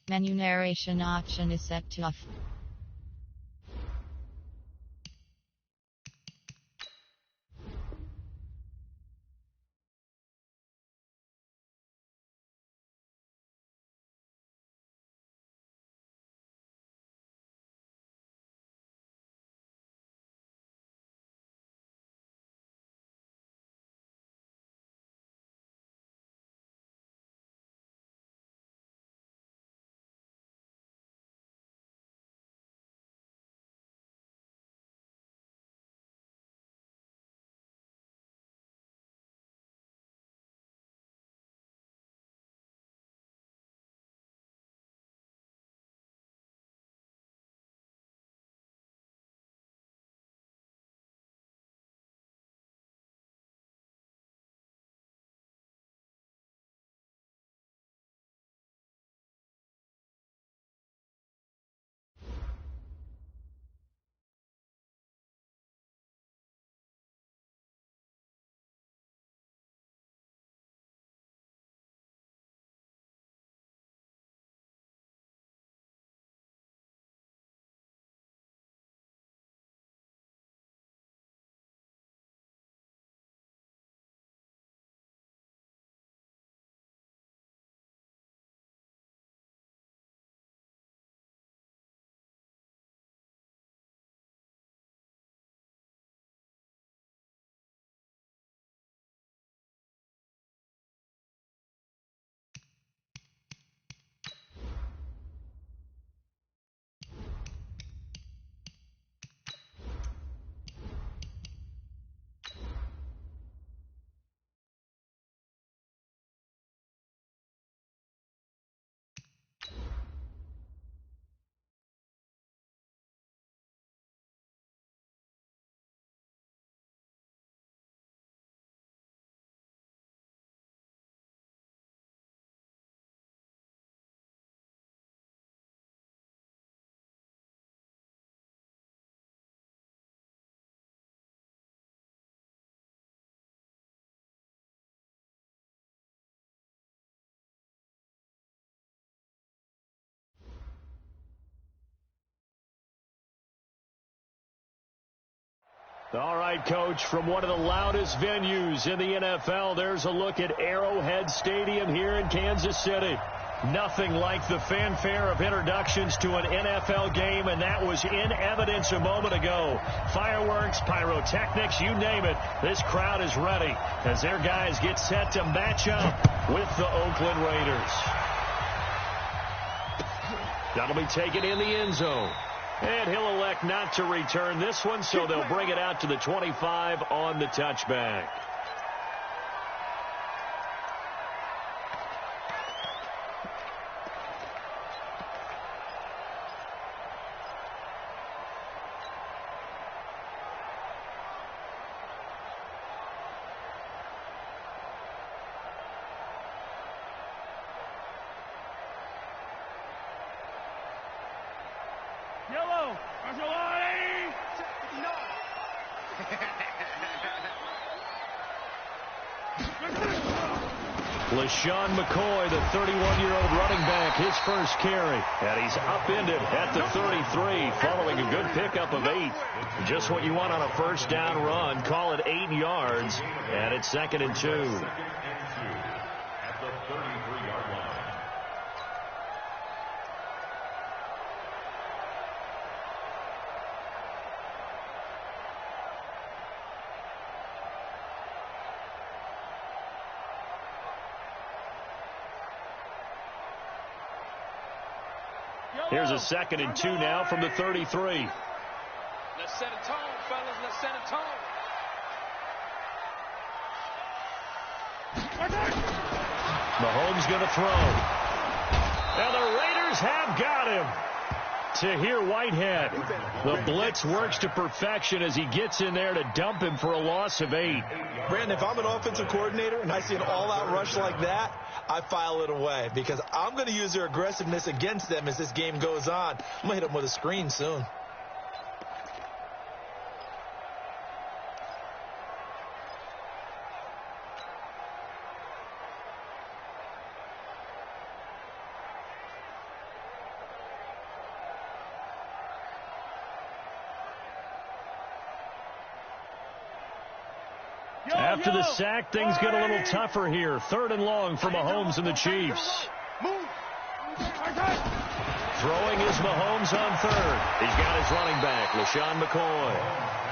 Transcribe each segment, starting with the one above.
Menu narration option is set to off. All right, Coach, from one of the loudest venues in the NFL, there's a look at Arrowhead Stadium here in Kansas City. Nothing like the fanfare of introductions to an NFL game, and that was in evidence a moment ago. Fireworks, pyrotechnics, you name it. This crowd is ready as their guys get set to match up with the Oakland Raiders. That'll be taken in the end zone. And he'll elect not to return this one, so they'll bring it out to the 25 on the touchback. Yellow, Arcelani! No! LaShawn McCoy, the 31-year-old running back, his first carry. And he's upended at the 33 following a good pickup of 8. Just what you want on a first down run. Call it 8 yards. And it's 2nd and 2. At the 33-yard line. Here's a 2nd and 2 now from the 33. Let's set a tone, fellas. Let's set a tone. Mahomes going to throw. And the Raiders have got him. Tahir Whitehead. The blitz works to perfection as he gets in there to dump him for a loss of 8. Brandon, if I'm an offensive coordinator and I see an all-out rush like that, I file it away because I'm going to use their aggressiveness against them as this game goes on. I'm going to hit them with a screen soon. After the sack, things get a little tougher here. 3rd and long for Mahomes and the Chiefs. Throwing is Mahomes on 3rd. He's got his running back, LaShawn McCoy.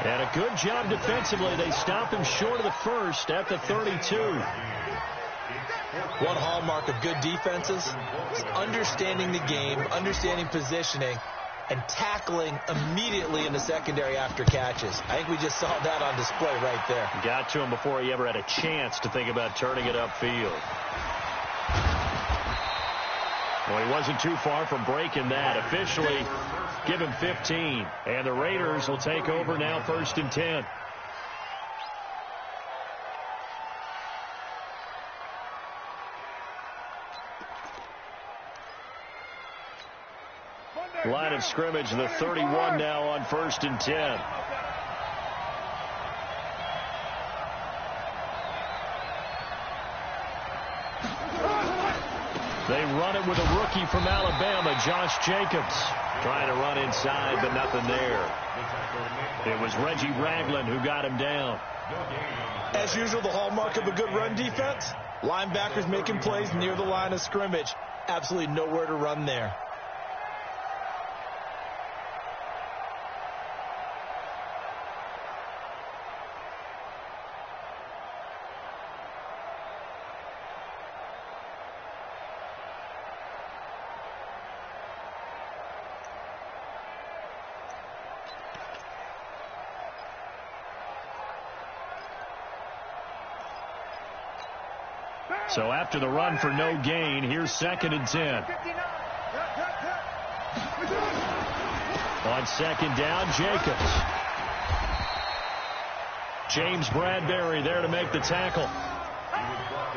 And a good job defensively. They stop him short of the first at the 32. One hallmark of good defenses is understanding the game, understanding positioning, and tackling immediately in the secondary after catches. I think we just saw that on display right there. Got to him before he ever had a chance to think about turning it upfield. Well, he wasn't too far from breaking that. Officially, give him 15. And the Raiders will take over now, 1st and 10. Line of scrimmage, the 31 now on 1st and 10. They run it with a rookie from Alabama, Josh Jacobs. Trying to run inside, but nothing there. It was Reggie Ragland who got him down. As usual, the hallmark of a good run defense, linebackers making plays near the line of scrimmage. Absolutely nowhere to run there. So after the run for no gain, here's 2nd and 10. On 2nd down, Jacobs. James Bradbury there to make the tackle.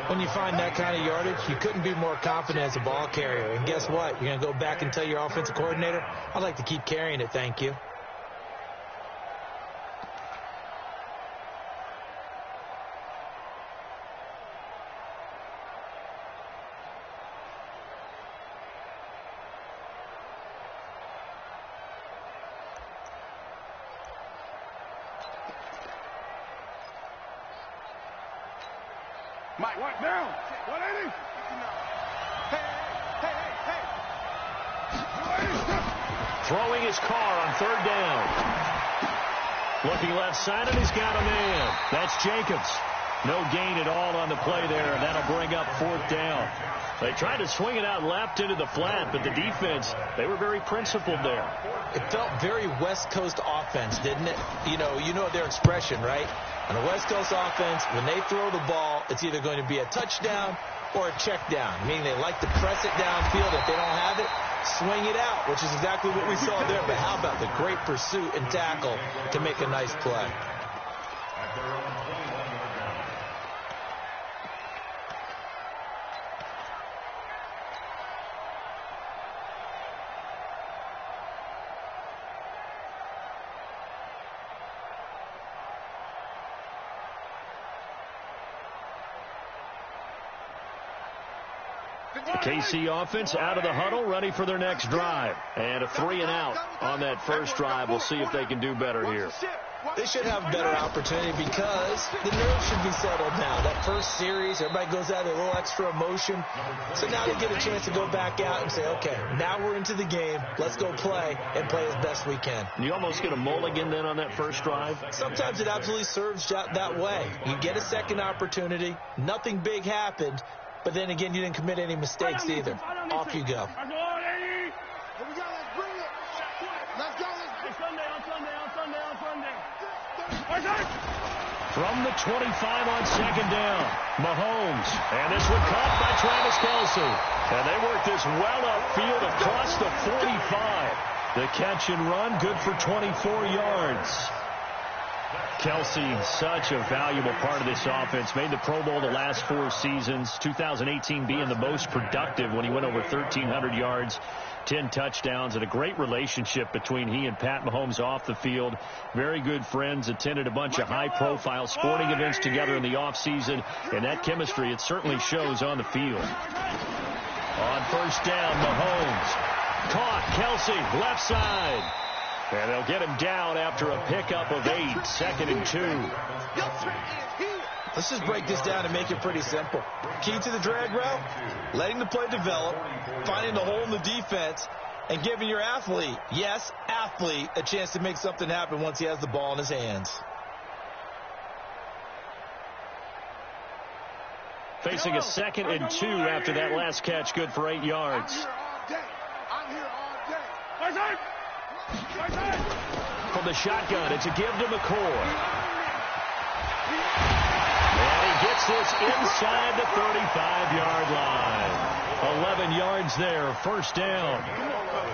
When you find that kind of yardage, you couldn't be more confident as a ball carrier. And guess what? You're going to go back and tell your offensive coordinator, I'd like to keep carrying it, thank you. Mike, what down? 180. Hey. Throwing his car on 3rd down. Looking left side, and he's got a man. That's Jacobs. No gain at all on the play there, and that'll bring up 4th down. They tried to swing it out left into the flat, but the defense, they were very principled there. It felt very West Coast offense, didn't it? You know their expression, right? On a West Coast offense, when they throw the ball, it's either going to be a touchdown or a check down, meaning they like to press it downfield. If they don't have it, swing it out, which is exactly what we saw there. But how about the great pursuit and tackle to make a nice play? KC offense out of the huddle, ready for their next drive. And a 3 and out on that first drive. We'll see if they can do better here. They should have a better opportunity because the nerves should be settled now. That first series, everybody goes out with a little extra emotion. So now they get a chance to go back out and say, okay, now we're into the game. Let's go play and play as best we can. You almost get a mulligan then on that first drive? Sometimes it absolutely serves that way. You get a second opportunity. Nothing big happened. But then again, you didn't commit any mistakes either. Off you go. From the 25 on 2nd down, Mahomes. And this one caught by Travis Kelce. And they work this well upfield across the 45. The catch and run, good for 24 yards. Kelce, such a valuable part of this offense. Made the Pro Bowl the last 4 seasons. 2018 being the most productive when he went over 1,300 yards, 10 touchdowns, and a great relationship between he and Pat Mahomes off the field. Very good friends, attended a bunch of high-profile sporting events together in the offseason, and that chemistry, it certainly shows on the field. On 1st down, Mahomes. Caught, Kelce, left side. And they'll get him down after a pickup of 8, 2nd and 2. Let's just break this down and make it pretty simple. Key to the drag route, letting the play develop, finding the hole in the defense, and giving your athlete, yes, athlete, a chance to make something happen once he has the ball in his hands. Facing a 2nd and 2 after that last catch, good for 8 yards. I'm here all day. From the shotgun, it's a give to McCoy. And he gets this inside the 35-yard line. 11 yards there, first down.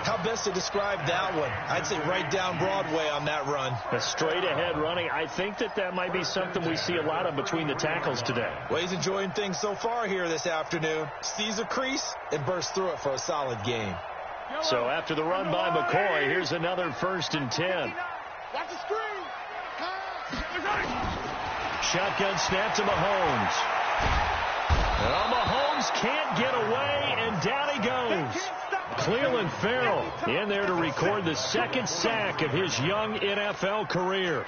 How best to describe that one? I'd say right down Broadway on that run. A straight-ahead running. I think that might be something we see a lot of between the tackles today. Well, he's enjoying things so far here this afternoon. Sees a crease and bursts through it for a solid game. So after the run by McCoy, here's another 1st and 10. Watch the screen. Shotgun snap to Mahomes. Mahomes can't get away, and down he goes. Cleveland Farrell in there to record the 2nd sack of his young NFL career.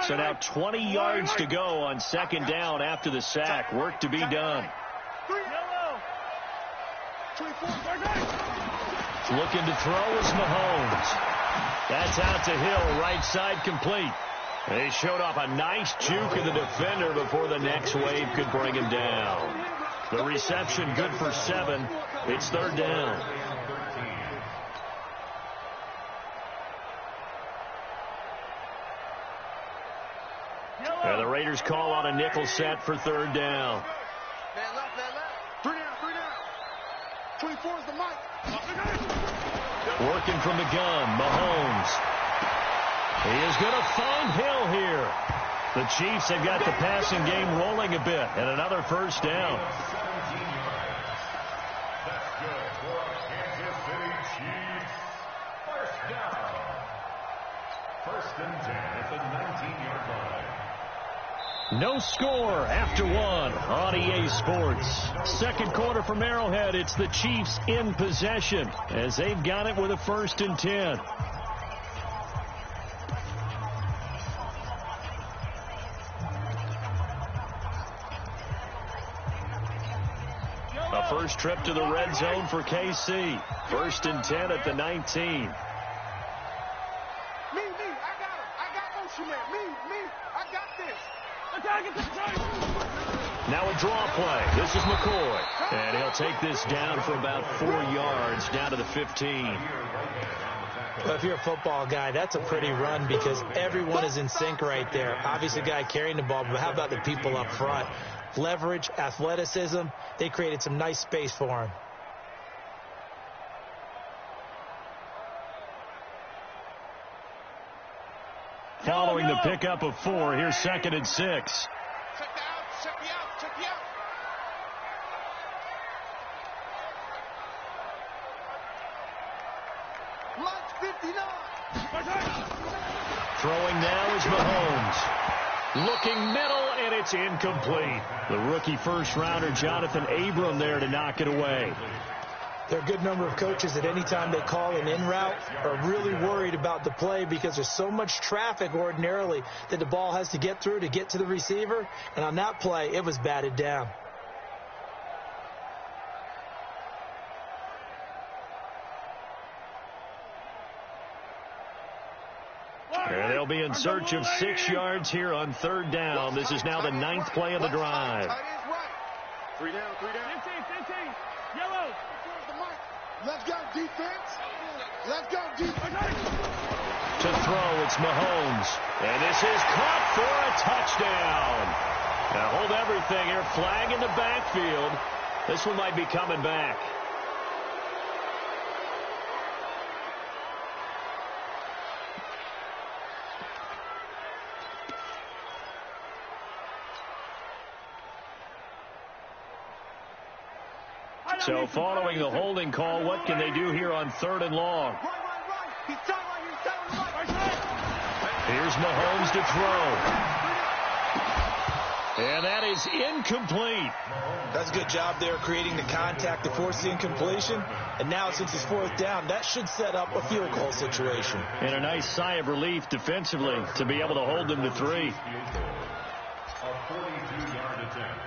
So now 20 yards to go on 2nd down after the sack. Work to be done. Looking to throw is Mahomes. That's out to Hill, right side complete. They showed off a nice juke of the defender before the next wave could bring him down. The reception good for 7. It's 3rd down. And the Raiders call on a nickel set for 3rd down. Man left. 3 down. 24 is the mic. Working from the gun, Mahomes. He is going to find Hill here. The Chiefs have got the passing game rolling a bit, and another 1st down. That's good for Kansas City Chiefs. 1st down. 1st and 10 at the 19-yard line. No score after 1 on EA Sports. 2nd quarter from Arrowhead. It's the Chiefs in possession as they've got it with a 1st and 10. A first trip to the red zone for KC. 1st and 10 at the 19. Now a draw play. This is McCoy. And he'll take this down for about 4 yards, down to the 15. Well, if you're a football guy, that's a pretty run because everyone is in sync right there. Obviously, the guy carrying the ball, but how about the people up front? Leverage, athleticism, they created some nice space for him. Following the pickup of 4, here's 2nd and 6. Check me out. Lunch 59. Throwing now is Mahomes. Looking middle, and it's incomplete. The rookie first-rounder Jonathan Abram there to knock it away. There are a good number of coaches at any time they call an in route are really worried about the play because there's so much traffic ordinarily that the ball has to get through to get to the receiver. And on that play, it was batted down. And they'll be in search of 6 yards here on 3rd down. This is now the 9th play of the drive. 3 down. 15. Yellow. Let's go, defense. To throw, it's Mahomes. And this is caught for a touchdown. Now hold everything here. Flag in the backfield. This one might be coming back. So following the holding call, what can they do here on 3rd and long? Here's Here's Mahomes to throw. And that is incomplete. That's a good job there creating the contact to force the incompletion. And now since it's fourth down, that should set up a field goal situation. And a nice sigh of relief defensively to be able to hold them to 3. A 42-yard attempt.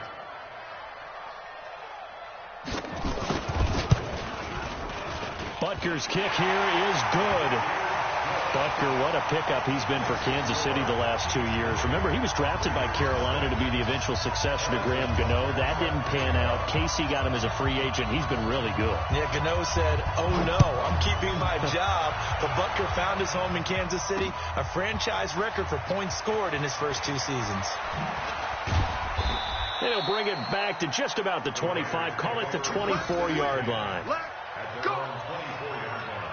Butker's kick here is good. Butker, what a pickup he's been for Kansas City the last 2 years. Remember, he was drafted by Carolina to be the eventual successor to Graham Gano. That didn't pan out. Casey got him as a free agent. He's been really good. Yeah, Gano said, oh no, I'm keeping my job. But Butker found his home in Kansas City, a franchise record for points scored in his first 2 seasons. And he'll bring it back to just about the 25. Call it the 24-yard line. At their own 24-yard line.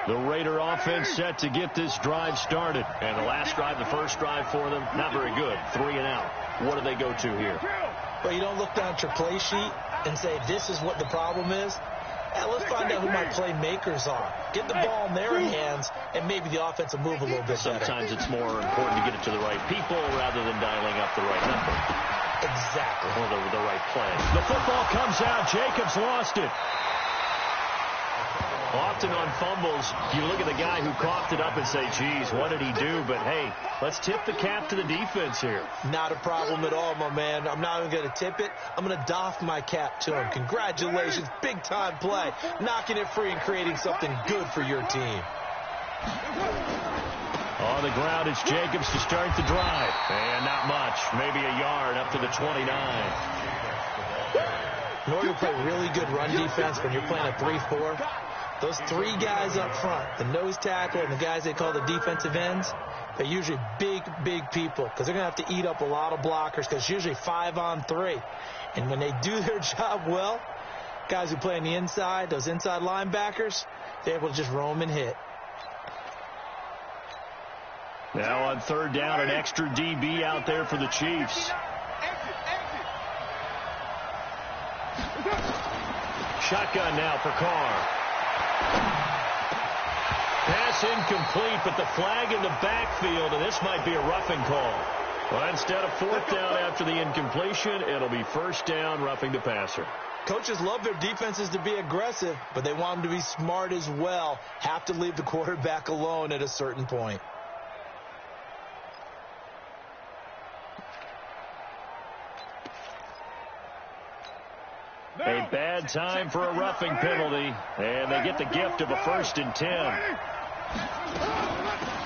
The Raider offense set to get this drive started. And the last drive, the first drive for them, not very good. 3 and out. What do they go to here? Well, you don't look down at your play sheet and say, this is what the problem is. Let's find out who my playmakers are. Get the ball in their hands, and maybe the offense will move a little bit better. Sometimes it's more important to get it to the right people rather than dialing up the right number. Exactly. Or the right play. The football comes out. Jacobs lost it. Often on fumbles, you look at the guy who coughed it up and say, geez, what did he do? But, hey, let's tip the cap to the defense here. Not a problem at all, my man. I'm not even going to tip it. I'm going to doff my cap to him. Congratulations. Big-time play. Knocking it free and creating something good for your team. On the ground, it's Jacobs to start the drive. And not much. Maybe a yard up to the 29. In order to play really good run defense when you're playing a 3-4, those 3 guys up front, the nose tackle and the guys they call the defensive ends, they're usually big, big people because they're going to have to eat up a lot of blockers because it's usually 5 on 3. And when they do their job well, guys who play on the inside, those inside linebackers, they're able to just roam and hit. Now on third down, an extra DB out there for the Chiefs. Shotgun now for Carr. Pass incomplete, but the flag in the backfield, and this might be a roughing call. Well, instead of fourth down after the incompletion, it'll be first down, roughing the passer. Coaches love their defenses to be aggressive, but they want them to be smart as well. Have to leave the quarterback alone at a certain point. A bad time for a roughing penalty, and they get the gift of a 1st and 10.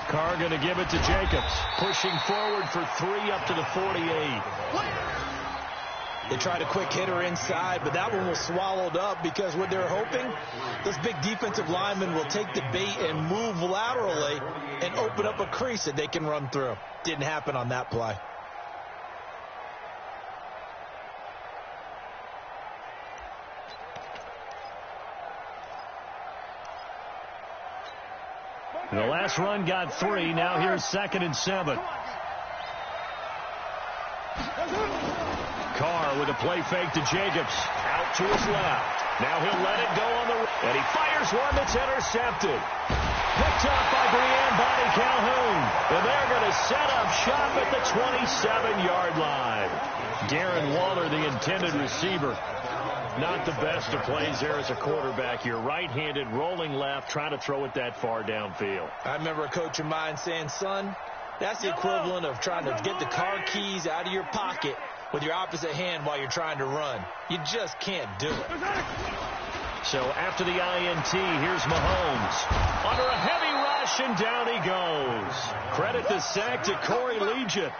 Carr going to give it to Jacobs, pushing forward for 3 up to the 48. They tried a quick hitter inside, but that one was swallowed up because what they're hoping, those big defensive linemen will take the bait and move laterally and open up a crease that they can run through. Didn't happen on that play. The last run got 3. Now here's 2nd and 7. Carr with a play fake to Jacobs. Out to his left. Now he'll let it go on the right. And he fires one that's intercepted. Picked up by Brian Bonnie Calhoun. And they're going to set up shop at the 27-yard line. Darren Waller, the intended receiver. Not the best of plays there as a quarterback. You're right-handed, rolling left, trying to throw it that far downfield. I remember a coach of mine saying, son, that's the equivalent of trying to get the car keys out of your pocket with your opposite hand while you're trying to run. You just can't do it. So after the INT, here's Mahomes. Under a heavy rush, and down he goes. Credit the sack to Corey Liuget.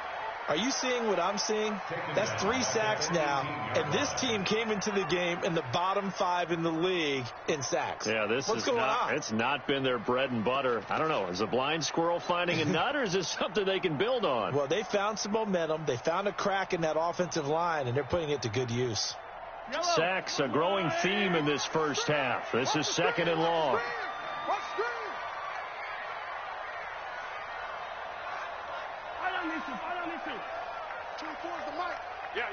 Are you seeing what I'm seeing? That's 3 sacks now, and this team came into the game in the bottom 5 in the league in sacks. Yeah, what's going on? It's not been their bread and butter. I don't know. Is a blind squirrel finding a nut, or is this something they can build on? Well, they found some momentum. They found a crack in that offensive line, and they're putting it to good use. Sacks, a growing theme in this first half. This is 2nd and long. What screen? Follow me too. 24 is the mic. Yeah.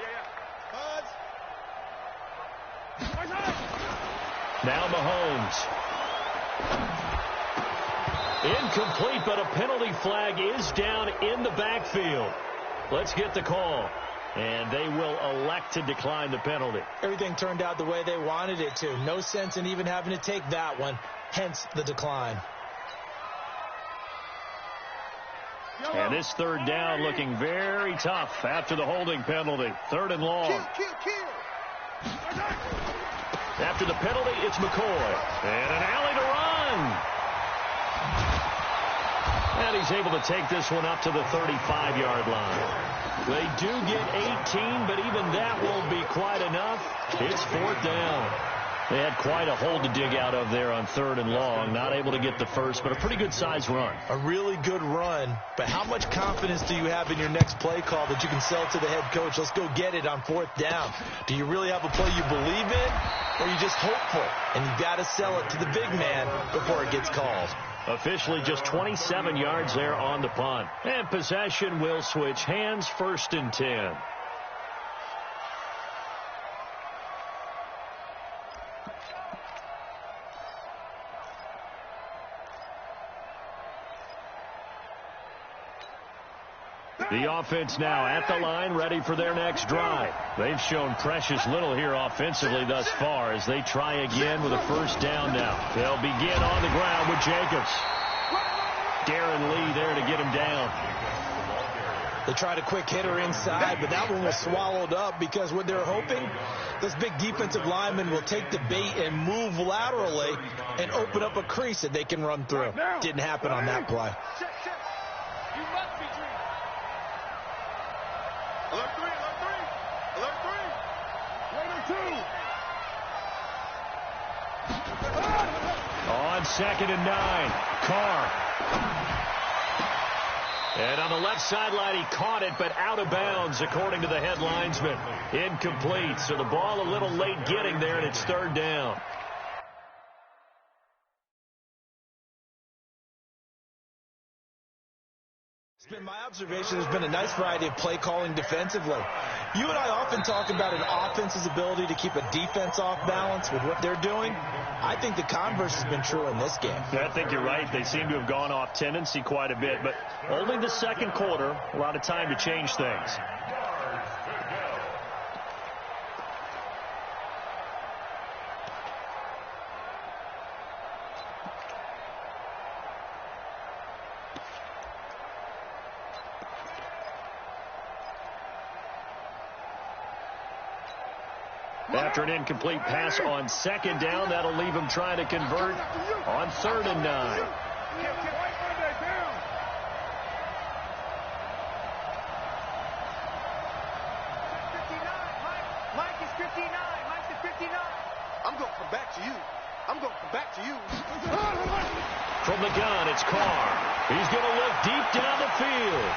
Buds. Now Mahomes. Incomplete, but a penalty flag is down in the backfield. Let's get the call. And they will elect to decline the penalty. Everything turned out the way they wanted it to. No sense in even having to take that one. Hence the decline. And this third down looking very tough after the holding penalty. 3rd and long. Kill. After the penalty, it's McCoy. And an alley to run. And he's able to take this one up to the 35-yard line. They do get 18, but even that won't be quite enough. It's 4th down. They had quite a hole to dig out of there on 3rd and long. Not able to get the first, but a pretty good-sized run. A really good run, but how much confidence do you have in your next play call that you can sell to the head coach? Let's go get it on 4th down. Do you really have a play you believe in, or are you just hopeful? And you've got to sell it to the big man before it gets called. Officially just 27 yards there on the punt. And possession will switch hands. 1st and 10. The offense now at the line, ready for their next drive. They've shown precious little here offensively thus far as they try again with a 1st down now. They'll begin on the ground with Jacobs. Darren Lee there to get him down. They tried a quick hitter inside, but that one was swallowed up because what they're hoping, this big defensive lineman will take the bait and move laterally and open up a crease that they can run through. Didn't happen on that play. You must be dreaming. Alert 3. On 2nd and 9, Carr. And on the left sideline, he caught it, but out of bounds, according to the head linesman. Incomplete, so the ball a little late getting there, and it's 3rd down. It's been my observation there's been a nice variety of play calling defensively. You and I often talk about an offense's ability to keep a defense off balance with what they're doing. I think the converse has been true in this game. I think you're right. They seem to have gone off tendency quite a bit, but only the 2nd quarter, a lot of time to change things. After an incomplete pass on 2nd down, that'll leave him trying to convert on 3rd and 9. Mike is 59. Mike is 59. I'm going to come back to you. From the gun, it's Carr. He's going to look deep down the field.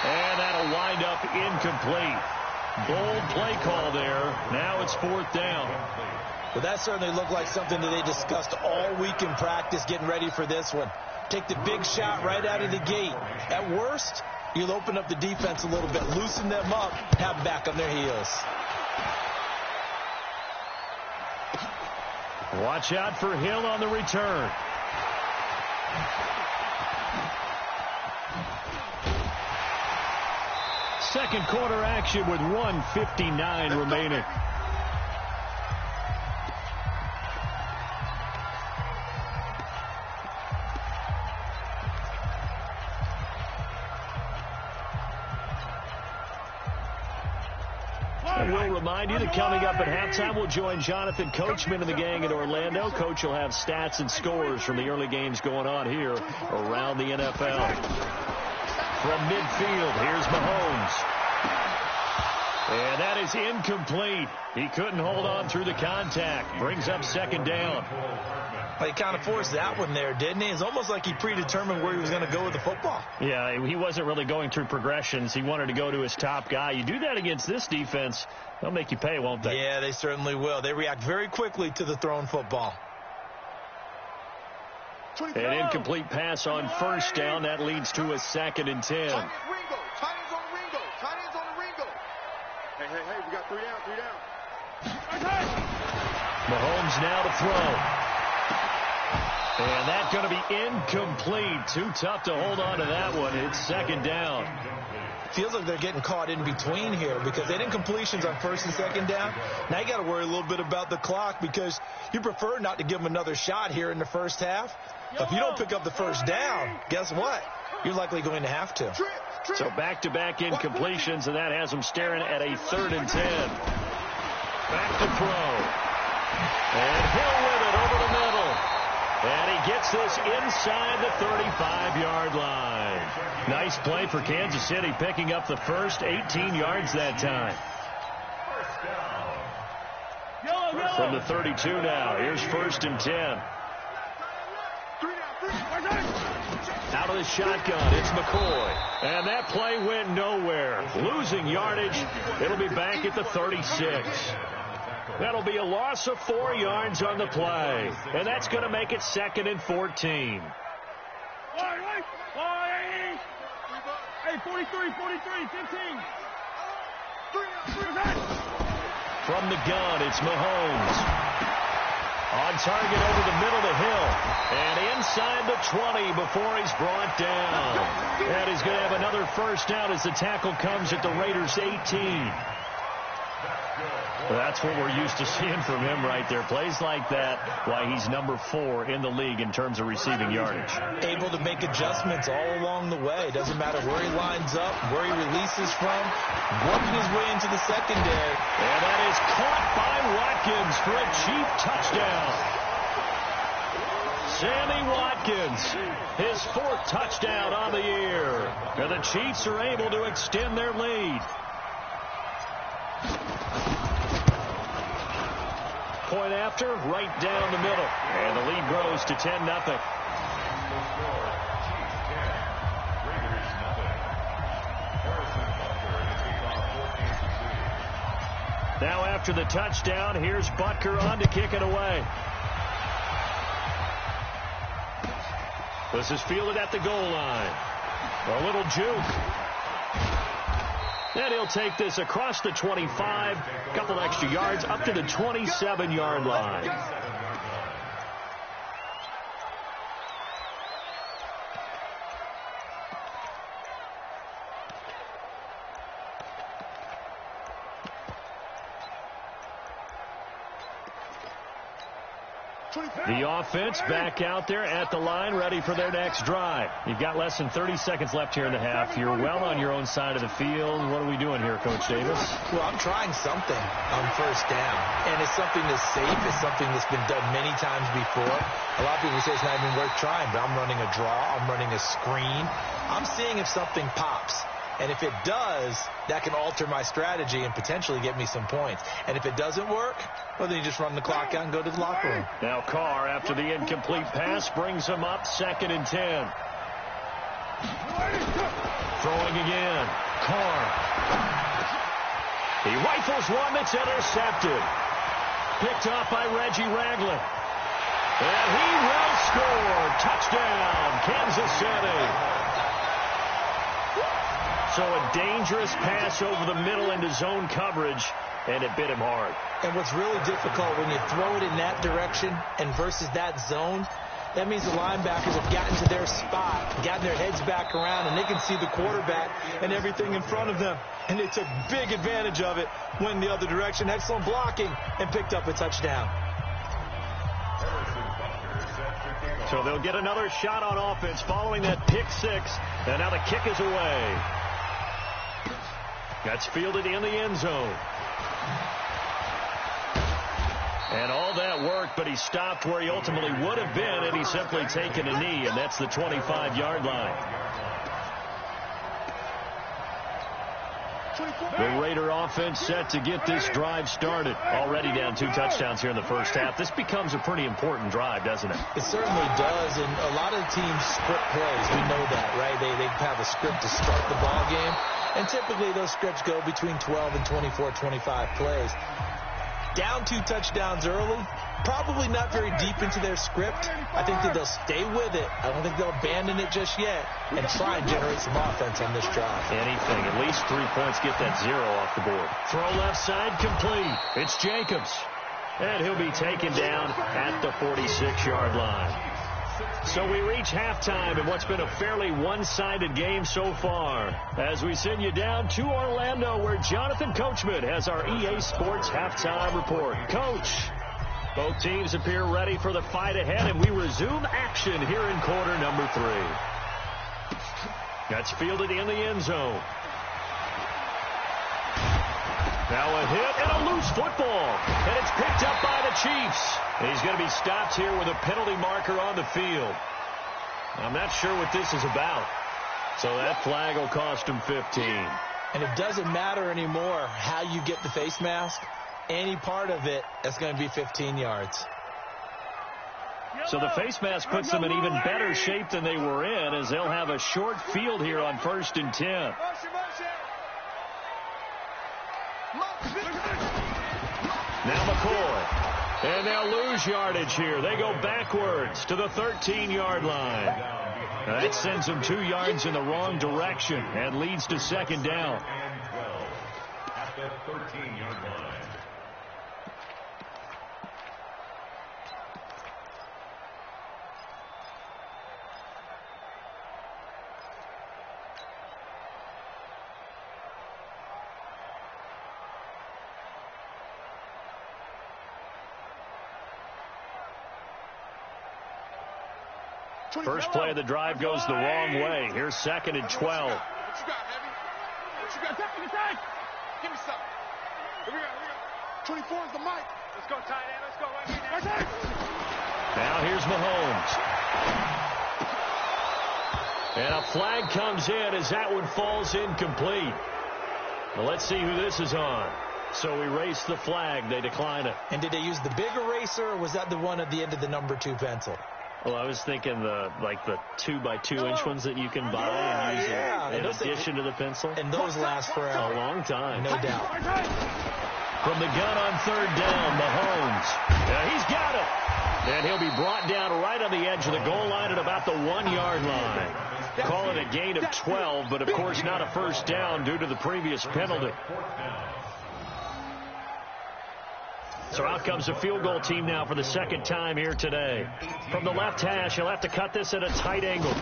And that'll wind up incomplete. Bold play call there. Now it's 4th down. But that certainly looked like something that they discussed all week in practice getting ready for this one. Take the big shot right out of the gate. At worst, you'll open up the defense a little bit, loosen them up, have them back on their heels. Watch out for Hill on the return. Second quarter action with 1:59 remaining. And we'll remind you that coming up at halftime, we'll join Jonathan Coachman and the gang in Orlando. Coach will have stats and scores from the early games going on here around the NFL. From midfield, here's Mahomes. And that is incomplete. He couldn't hold on through the contact. Brings up 2nd down. Well, he kind of forced that one there, didn't he? It's almost like he predetermined where he was going to go with the football. Yeah, he wasn't really going through progressions. He wanted to go to his top guy. You do that against this defense, they'll make you pay, won't they? Yeah, they certainly will. They react very quickly to the thrown football. An incomplete pass on first down. That leads to a 2nd and 10. Tight ends on the Ringo. Hey, we got 3 down. Mahomes now to throw. And that's going to be incomplete. Too tough to hold on to that one. It's 2nd down. Feels like they're getting caught in between here because they did incompletions on 1st and 2nd down. Now you got to worry a little bit about the clock because you prefer not to give them another shot here in the first half. If you don't pick up the 1st down, guess what? You're likely going to have to. So back-to-back incompletions, and that has them staring at a 3rd and 10. Back to throw. And Hill with it over the middle. And he gets this inside the 35-yard line. Nice play for Kansas City, picking up the first 18 yards that time. From the 32 now, here's 1st and 10. Out of the shotgun, it's McCoy. And that play went nowhere. Losing yardage. It'll be back at the 36. That'll be a loss of 4 yards on the play. And that's going to make it 2nd and 14. Hey, 43, 15. From the gun, it's Mahomes. On target over the middle to Hill. And inside the 20 before he's brought down. And he's going to have another 1st down as the tackle comes at the Raiders' 18. That's what we're used to seeing from him right there. Plays like that, why he's number 4 in the league in terms of receiving yardage. Able to make adjustments all along the way. Doesn't matter where he lines up, where he releases from, working his way into the secondary. And that is caught by Watkins for a cheap touchdown. Sammy Watkins, his 4th touchdown on the year. And the Chiefs are able to extend their lead. Point after, right down the middle. And the lead grows to 10-0. Now after the touchdown, here's Butker on to kick it away. This is fielded at the goal line. A little juke. And he'll take this across the 25, a couple extra yards, up to the 27-yard line. The offense back out there at the line, ready for their next drive. You've got less than 30 seconds left here in the half. You're well on your own side of the field. What are we doing here, Coach Davis? Well, I'm trying something on 1st down, and it's something that's safe. It's something that's been done many times before. A lot of people say it's not even worth trying, but I'm running a draw. I'm running a screen. I'm seeing if something pops. And if it does, that can alter my strategy and potentially get me some points. And if it doesn't work, well, then you just run the clock out and go to the locker room. Now Carr, after the incomplete pass, brings him up 2nd and 10. Throwing again. Carr. He rifles one that's intercepted. Picked off by Reggie Ragland. And he will score. Touchdown, Kansas City. So a dangerous pass over the middle into zone coverage, and it bit him hard. And what's really difficult when you throw it in that direction and versus that zone, that means the linebackers have gotten to their spot, gotten their heads back around, and they can see the quarterback and everything in front of them. And they took big advantage of it, went the other direction, excellent blocking, and picked up a touchdown. So they'll get another shot on offense following that pick 6, and now the kick is away. That's fielded in the end zone. And all that worked, but he stopped where he ultimately would have been had he simply taken a knee, and that's the 25-yard line. The Raider offense set to get this drive started. Already down 2 touchdowns here in the first half. This becomes a pretty important drive, doesn't it? It certainly does, and a lot of teams script plays. We know that, right? They have a script to start the ball game, and typically those scripts go between 12 and 24, 25 plays. down 2 touchdowns early, probably not very deep into their script. I think that they'll stay with it. I don't think they'll abandon it just yet and try and generate some offense on this drive. Anything. At least 3 points. Get that 0 off the board. Throw left side complete. It's Jacobs. And he'll be taken down at the 46-yard line. So we reach halftime in what's been a fairly one-sided game so far, as we send you down to Orlando, where Jonathan Coachman has our EA Sports halftime report. Coach, both teams appear ready for the fight ahead, and we resume action here in quarter number 3. That's fielded in the end zone. Now a hit and a loose football. And it's picked up by the Chiefs. He's going to be stopped here with a penalty marker on the field. I'm not sure what this is about. So that flag will cost him 15. And it doesn't matter anymore how you get the face mask. Any part of it, that's going to be 15 yards. So the face mask puts them in even better shape than they were in, as they'll have a short field here on 1st and 10. Now McCoy. And they'll lose yardage here. They go backwards to the 13-yard line. That sends them 2 yards in the wrong direction and leads to 2nd down. At the 13-yard line. First play of the drive goes the wrong way. Here's 2nd and 12. What you got, Heavy? What you got? Attack! Give me something. Here we go. 24 is the mic. Let's go, tight end. Let's go right here. Now here's Mahomes. And a flag comes in as that one falls incomplete. Well, let's see who this is on. So we erase the flag. They decline it. And did they use the big eraser, or was that the one at the end of the number 2 pencil? Well, I was thinking the 2x2-inch ones that you can buy and use in addition to the pencil. And those last forever. A long time. No doubt. From the gun on 3rd down, Mahomes. Yeah, he's got it. And he'll be brought down right on the edge of the goal line at about the 1-yard line. Call it a gain of 12, but of course not a first down due to the previous penalty. So out comes the field goal team now for the 2nd time here today. From the left hash, he'll have to cut this at a tight angle.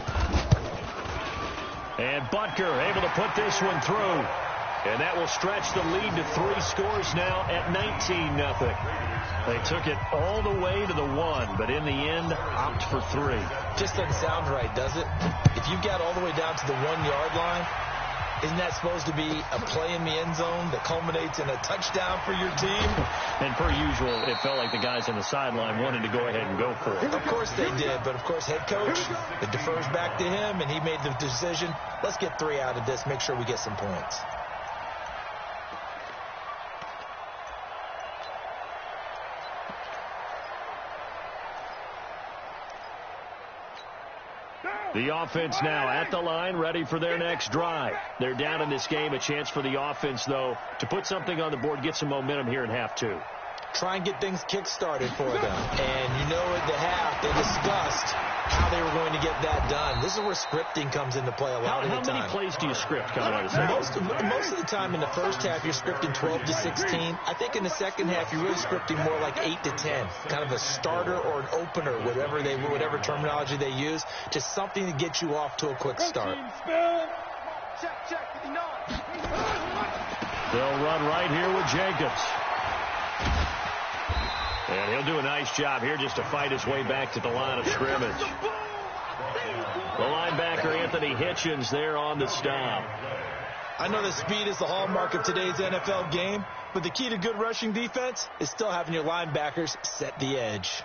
And Butker able to put this one through. And that will stretch the lead to 3 scores now at 19-0. They took it all the way to the 1, but in the end, opt for 3. Just doesn't sound right, does it? If you got all the way down to the 1-yard line, isn't that supposed to be a play in the end zone that culminates in a touchdown for your team? And per usual, it felt like the guys on the sideline wanted to go ahead and go for it. Of course they did, but of course head coach, it defers back to him, and he made the decision, let's get 3 out of this, make sure we get some points. The offense now at the line, ready for their next drive. They're down in this game. A chance for the offense, though, to put something on the board, get some momentum here in half 2. Try and get things kick-started for them. And you know at the half, they discussed how they were going to get that done. This is where scripting comes into play a lot of the time. How many plays do you script coming out of the second? Most of the time in the first half, you're scripting 12 to 16. I think in the second half, you're really scripting more like 8 to 10. Kind of a starter or an opener, whatever terminology they use, just something to get you off to a quick start. They'll run right here with Jacobs. And he'll do a nice job here just to fight his way back to the line of scrimmage. The linebacker, Anthony Hitchens, there on the stop. I know that speed is the hallmark of today's NFL game, but the key to good rushing defense is still having your linebackers set the edge.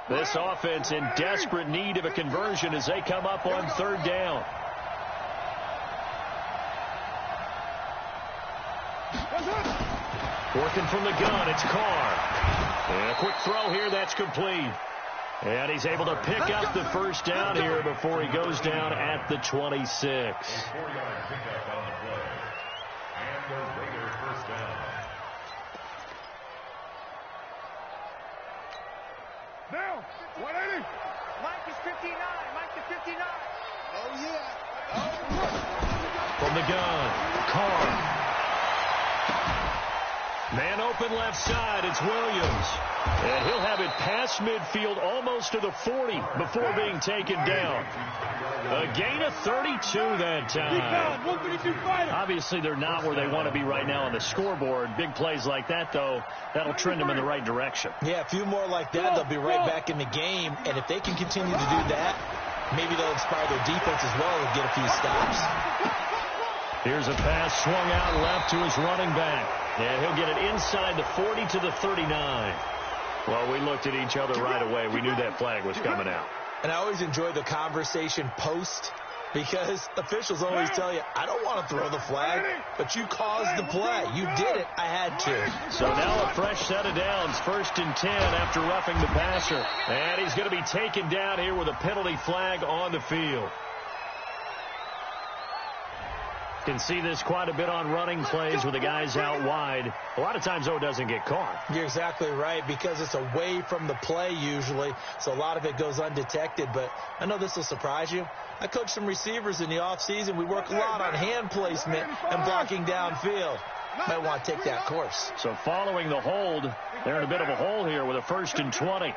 This offense in desperate need of a conversion as they come up on 3rd down. Working from the gun, it's Carr. And a quick throw here, that's complete. And he's able to pick up the first down here before he goes down at the 26. A 4-yard pickup on the play. And the Raiders first down. Down. 180. Mike is 59. Mike is 59. Oh, yeah. From the gun, Carr. Man open left side, it's Williams. And he'll have it past midfield almost to the 40 before being taken down. A gain of 32 that time. 132 fighter. Obviously, they're not where they want to be right now on the scoreboard. Big plays like that, though, that'll trend them in the right direction. Yeah, a few more like that, they'll be right back in the game. And if they can continue to do that, maybe they'll inspire their defense as well and get a few stops. Here's a pass swung out left to his running back. And he'll get it inside the 40 to the 39. Well, we looked at each other right away. We knew that flag was coming out. And I always enjoy the conversation post because officials always tell you, I don't want to throw the flag, but you caused the play. You did it. I had to. So now a fresh set of downs. 1st and 10 after roughing the passer. And he's going to be taken down here with a penalty flag on the field. Can see this quite a bit on running plays with the guys out wide. A lot of times, though, it doesn't get caught. You're exactly right because it's away from the play usually, so a lot of it goes undetected. But I know this will surprise you. I coach some receivers in the offseason. We work a lot on hand placement and blocking downfield. Might want to take that course. So following the hold, they're in a bit of a hole here with a 1st and 20.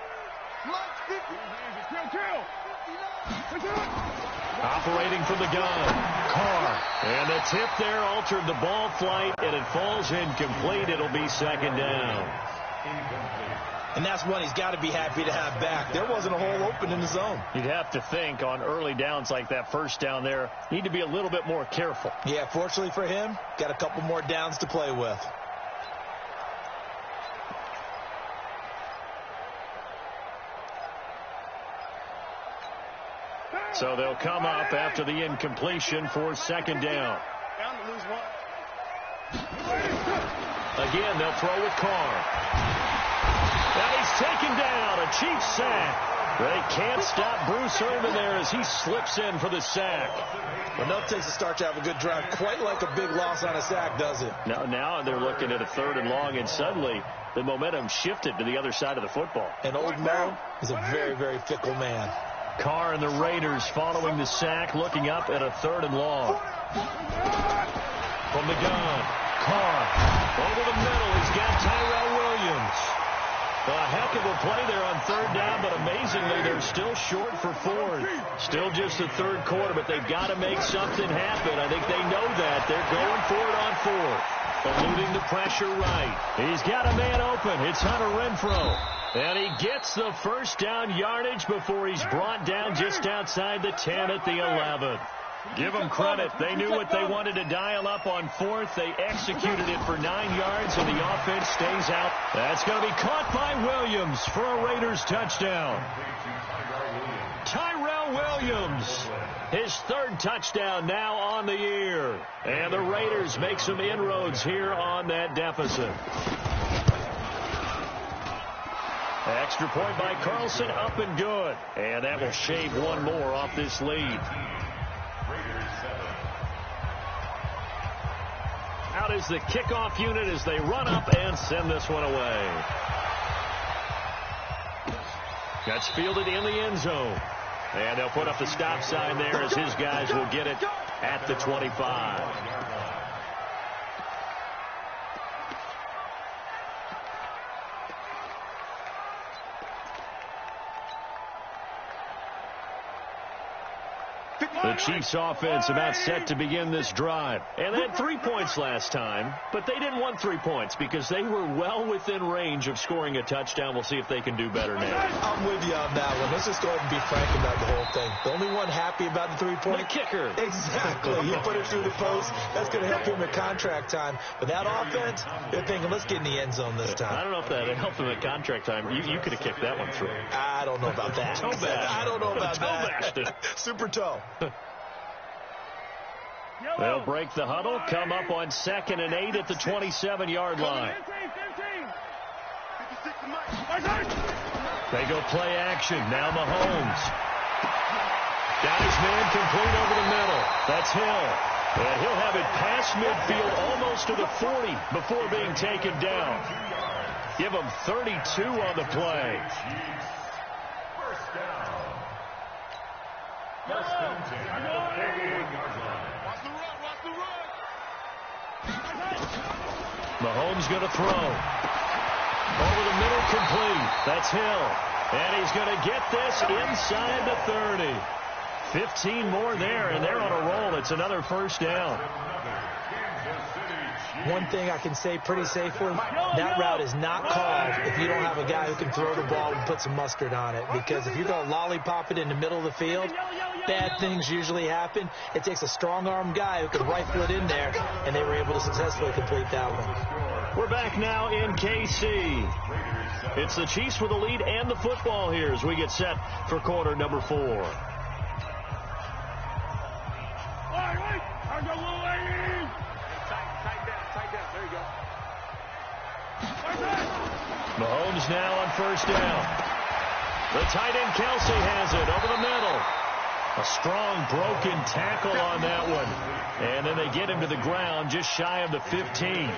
Operating from the gun, Carr. And the tip there altered the ball flight, and it falls incomplete. It'll be 2nd down. And that's one he's got to be happy to have back. There wasn't a hole open in the zone. You'd have to think on early downs like that 1st down there, need to be a little bit more careful. Yeah, fortunately for him, got a couple more downs to play with. So they'll come up after the incompletion for 2nd down. Down to lose one. Again, they'll throw with Carr. And he's taken down. A cheap sack. They can't stop Bruce Irvin there as he slips in for the sack. Enough takes to start to have a good drive. Quite like a big loss on a sack, does it? Now they're looking at a 3rd and long, and suddenly the momentum shifted to the other side of the football. And old Mo is a very, very fickle man. Carr and the Raiders following the sack, looking up at a 3rd and long. From the gun, Carr over the middle. He's got Tyrell Williams. A heck of a play there on 3rd down, but amazingly, they're still short for 4th. Still just the 3rd quarter, but they've got to make something happen. I think they know that. They're going for it on 4th. Eluding the pressure right. He's got a man open. It's Hunter Renfrow. And he gets the 1st down yardage before he's brought down just outside the 10 at the 11. Give them credit. They knew what they wanted to dial up on 4th. They executed it for 9 yards, and the offense stays out. That's going to be caught by Williams for a Raiders touchdown. Tyrell Williams, his 3rd touchdown now on the year. And the Raiders make some inroads here on that deficit. Extra point by Carlson, up and good. And that will shave one more off this lead. Out is the kickoff unit as they run up and send this one away. That's fielded in the end zone. And they'll put up the stop sign there as his guys will get it at the 25. The Chiefs offense about set to begin this drive. And they had 3 points last time, but they didn't want 3 points because they were well within range of scoring a touchdown. We'll see if they can do better now. I'm with you on that one. Let's just go ahead and be frank about the whole thing. The only one happy about the 3-point. The kicker. Exactly. He put it through the post. That's going to help him at contract time. But that offense, they're thinking, let's get in the end zone this time. I don't know if that helped him at contract time. You could have kicked that one through. I don't know about that. Toe bash. I don't know about Toe bashed it. Super toe. They'll break the huddle, come up on 2nd and 8 at the 27-yard line. They go play action. Now Mahomes. Got his man complete over the middle. That's Hill. And he'll have it past midfield almost to the 40 before being taken down. Give him 32 on the play. First down. First and 10 at the 41-yard line. Watch the run, watch the run. Mahomes going to throw. Over the middle, complete. That's Hill. And he's going to get this inside the 30. 15 more there, and they're on a roll. It's another first down. One thing I can say pretty safely, that route is not called if you don't have a guy who can throw the ball and put some mustard on it. Because if you're going to lollipop it in the middle of the field, bad things usually happen. It takes a strong-arm guy who can rifle it in there, and they were able to successfully complete that one. We're back now in KC. It's the Chiefs with the lead and the football here as we get set for quarter number 4. Mahomes now on first down. The tight end Kelsey has it over the middle. A strong broken tackle on that one. And then they get him to the ground just shy of the 15.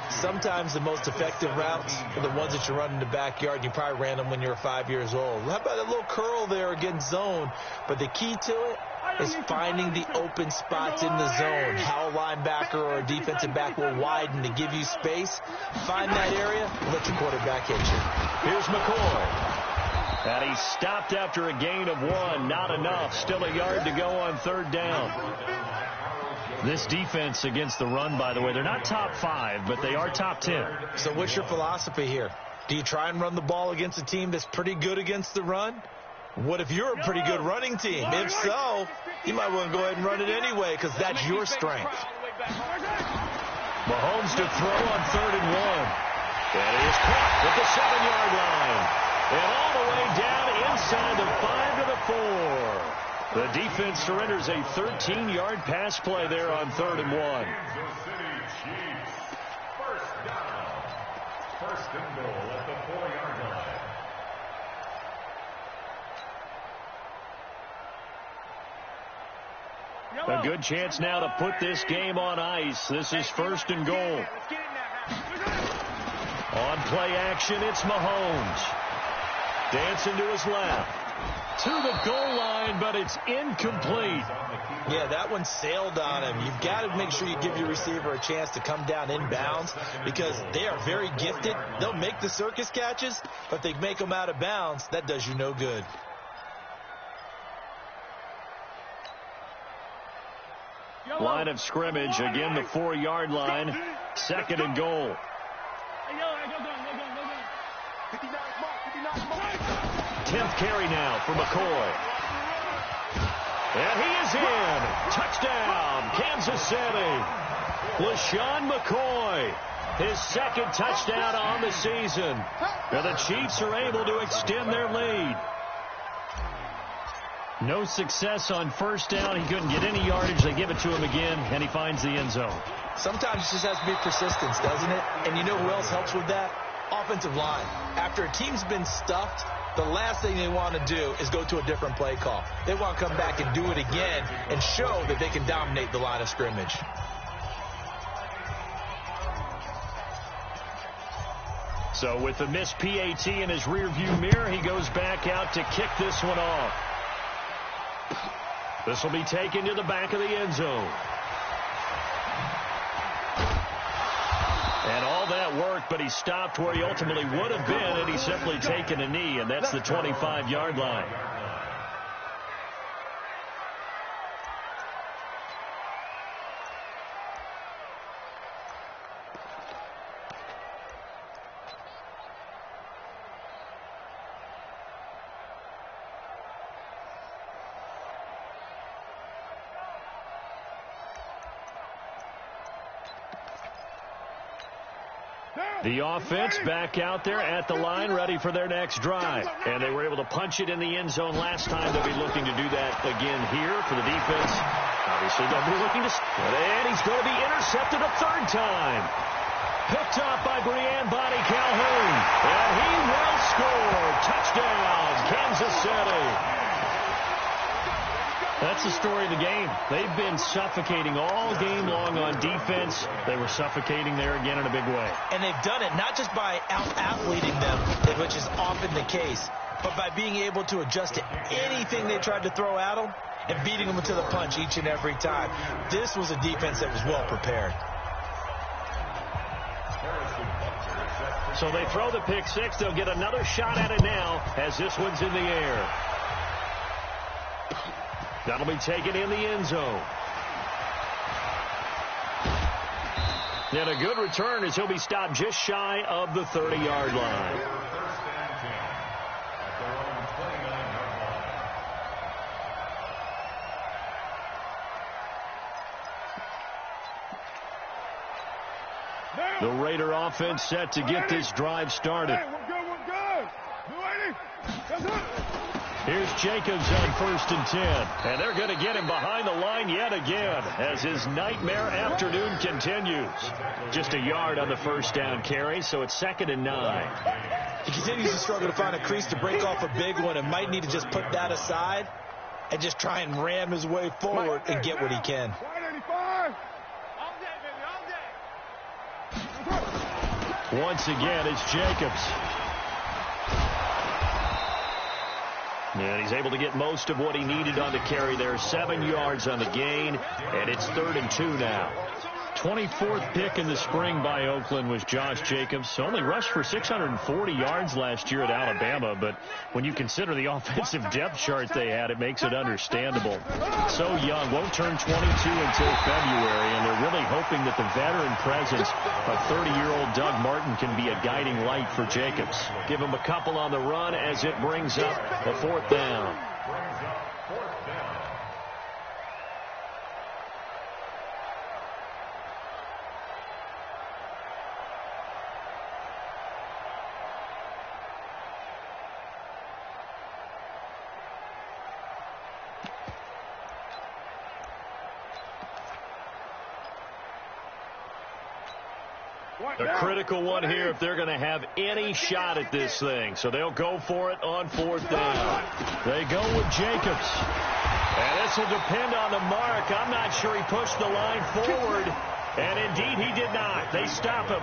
Sometimes the most effective routes are the ones that you run in the backyard. You probably ran them when you were 5 years old. How about a little curl there against zone? But the key to it is finding the open spots in the zone. How a linebacker or a defensive back will widen to give you space. Find that area and let your quarterback hit you. Here's McCoy. And he stopped after a gain of 1. Not enough. Still a yard to go on third down. This defense against the run, by the way, they're not top 5, but they are top 10. So what's your philosophy here? Do you try and run the ball against a team that's pretty good against the run? What if you're a pretty good running team? If so, you might want to go ahead and run it anyway because that's your strength. Mahomes to throw on 3rd and 1. And he is caught at the 7-yard line. And all the way down inside the 5 to the 4. The defense surrenders a 13-yard pass play there on 3rd and 1. Kansas City Chiefs. First down. First and goal at the 4-yard line. A good chance now to put this game on ice. This is 1st and goal. On play action, it's Mahomes. Dancing to his left. To the goal line, but it's incomplete. Yeah, that one sailed on him. You've got to make sure you give your receiver a chance to come down inbounds because they are very gifted. They'll make the circus catches, but they make them out of bounds. That does you no good. Line of scrimmage, again the 4-yard line. 2nd and goal. 10th carry now for McCoy. And he is in. Touchdown, Kansas City. LaShawn McCoy, his 2nd touchdown on the season. Now the Chiefs are able to extend their lead. No success on first down. He couldn't get any yardage. They give it to him again, and he finds the end zone. Sometimes it just has to be persistence, doesn't it? And you know who else helps with that? Offensive line. After a team's been stuffed, the last thing they want to do is go to a different play call. They want to come back and do it again and show that they can dominate the line of scrimmage. So with the missed PAT in his rearview mirror, he goes back out to kick this one off. This will be taken to the back of the end zone. And all that worked, but he stopped where he ultimately would have been had he simply taken a knee, and that's the 25-yard line. The offense back out there at the line, ready for their next drive. And they were able to punch it in the end zone last time. They'll be looking to do that again here for the defense. Obviously, they'll be looking to... And he's going to be intercepted a third time. Picked up by Brian Bonnie Calhoun. And he will score. Touchdown, Kansas City. That's the story of the game. They've been suffocating all game long on defense. They were suffocating there again in a big way. And they've done it not just by out-athleting them, which is often the case, but by being able to adjust to anything they tried to throw at them and beating them to the punch each and every time. This was a defense that was well prepared. So they throw the pick six. They'll get another shot at it now as this one's in the air. That'll be taken in the end zone. And a good return as he'll be stopped just shy of the 30-yard line. The Raider offense set to get this drive started. Here's Jacobs on 1st and 10. And they're going to get him behind the line yet again as his nightmare afternoon continues. Just a yard on the first down carry, so it's 2nd and 9. He continues to struggle to find a crease to break off a big one and might need to just put that aside and just try and ram his way forward and get what he can. Once again, it's Jacobs. And he's able to get most of what he needed on the carry there. 7 yards on the gain, and it's 3rd and 2 now. 24th pick in the spring by Oakland was Josh Jacobs. Only rushed for 640 yards last year at Alabama, but when you consider the offensive depth chart they had, it makes it understandable. So young, won't turn 22 until February, and they're really hoping that the veteran presence of 30-year-old Doug Martin can be a guiding light for Jacobs. Give him a couple on the run as it brings up a 4th down. A critical one here if they're going to have any shot at this thing. So they'll go for it on 4th down. They go with Jacobs. And this will depend on the mark. I'm not sure he pushed the line forward. And indeed he did not. They stop him.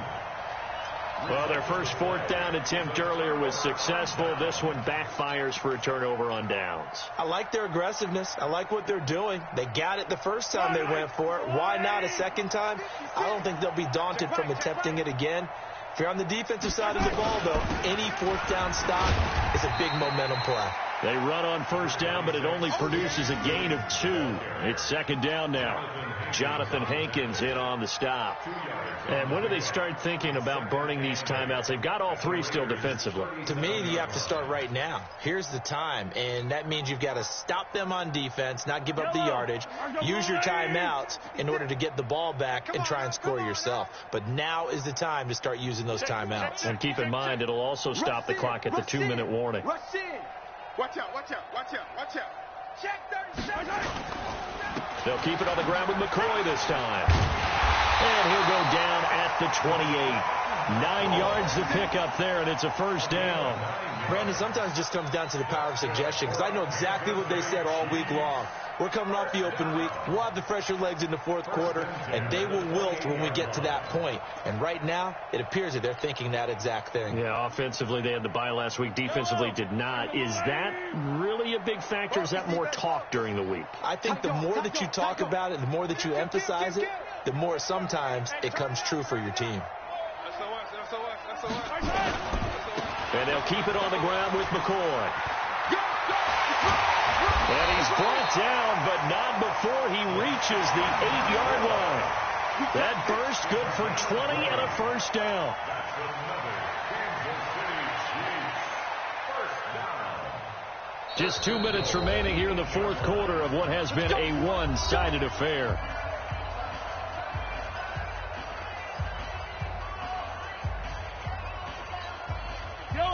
Well, their first 4th down attempt earlier was successful. This one backfires for a turnover on downs. I like their aggressiveness. I like what they're doing. They got it the first time they went for it. Why not a second time? I don't think they'll be daunted from attempting it again. If you're on the defensive side of the ball, though, any 4th down stop is a big momentum play. They run on 1st down, but it only produces a gain of 2. It's 2nd down now. Jonathan Hankins in on the stop. And when do they start thinking about burning these timeouts? They've got all 3 still defensively. To me, you have to start right now. Here's the time, and that means you've got to stop them on defense, not give up the yardage, use your timeouts in order to get the ball back and try and score yourself. But now is the time to start using those timeouts. And keep in mind, it'll also stop the clock at the 2-minute warning. Watch out, watch out, watch out, watch out. Check 37. They'll keep it on the ground with McCoy this time. And he'll go down at the 28. 9 yards to pick up there, and it's a 1st down. Brandon, sometimes it just comes down to the power of suggestion, because I know exactly what they said all week long. We're coming off the open week. We'll have the fresher legs in the 4th quarter, and they will wilt when we get to that point. And right now, it appears that they're thinking that exact thing. Yeah, offensively, they had the bye last week. Defensively, did not. Is that really a big factor? Is that more talk during the week? I think the more that you talk about it, the more that you emphasize it, the more sometimes it comes true for your team. And they'll keep it on the ground with McCoy. And he's brought down, but not before he reaches the 8-yard line. That burst good for 20 and a 1st down. Just 2 minutes remaining here in the 4th quarter of what has been a one-sided affair.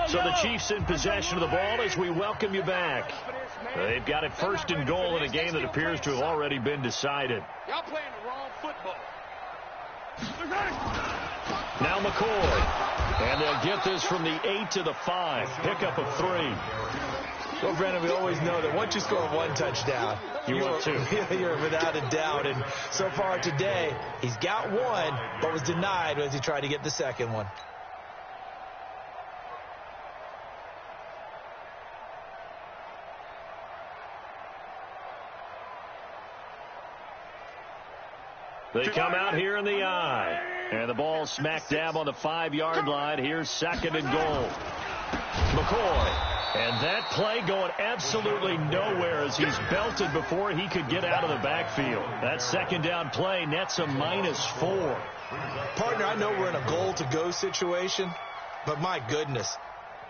So the Chiefs in possession of the ball as we welcome you back. They've got it first and goal in a game that appears to have already been decided. Y'all playing the wrong football. Now McCoy. And they'll get this from the 8 to the 5. Pickup of 3. Well, Brandon, we always know that once you score one touchdown, You will too. You're without a doubt. And so far today, he's got one, but was denied as he tried to get the second one. They come out here in the I. And the ball smack dab on the 5-yard line. Here's second and goal. McCoy. And that play going absolutely nowhere as he's belted before he could get out of the backfield. That second down play nets a -4. Partner, I know we're in a goal-to-go situation, but my goodness,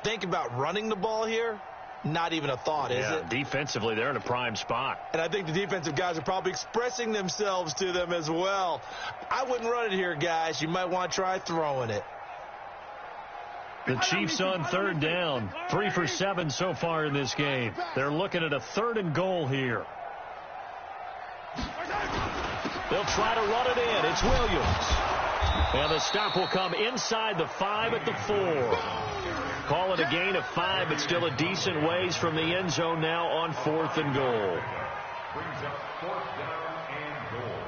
think about running the ball here. Not even a thought, is it? Defensively, they're in a prime spot. And I think the defensive guys are probably expressing themselves to them as well. I wouldn't run it here, guys. You might want to try throwing it. The Chiefs on third down. 3 for 7 so far in this game. They're looking at a third and goal here. They'll try to run it in. It's Williams. And the stop will come inside the 5 at the 4. Call it a gain of 5, but still a decent ways from the end zone now on 4th and goal. Brings up 4th down and goal.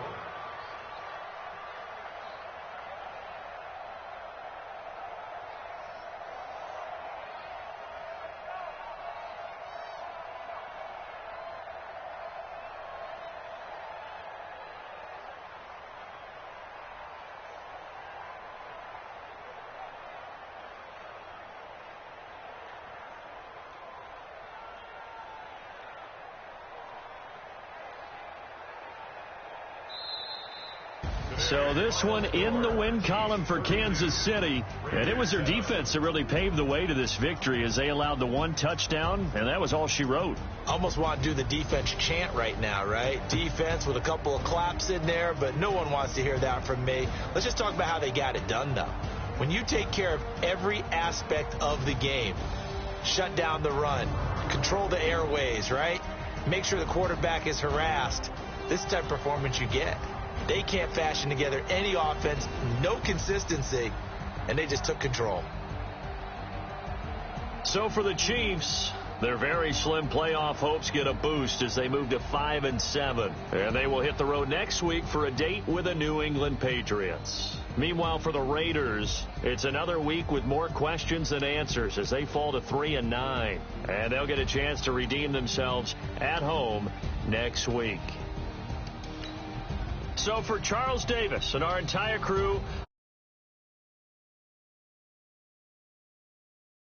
So this one in the win column for Kansas City. And it was their defense that really paved the way to this victory as they allowed the 1 touchdown, and that was all she wrote. Almost want to do the defense chant right now, right? Defense with a couple of claps in there, but no one wants to hear that from me. Let's just talk about how they got it done, though. When you take care of every aspect of the game, shut down the run, control the airways, right? Make sure the quarterback is harassed. This type of performance you get. They can't fashion together any offense, no consistency, and they just took control. So for the Chiefs, their very slim playoff hopes get a boost as they move to 5-7. And they will hit the road next week for a date with the New England Patriots. Meanwhile, for the Raiders, it's another week with more questions than answers as they fall to 3-9. And they'll get a chance to redeem themselves at home next week. So for Charles Davis and our entire crew,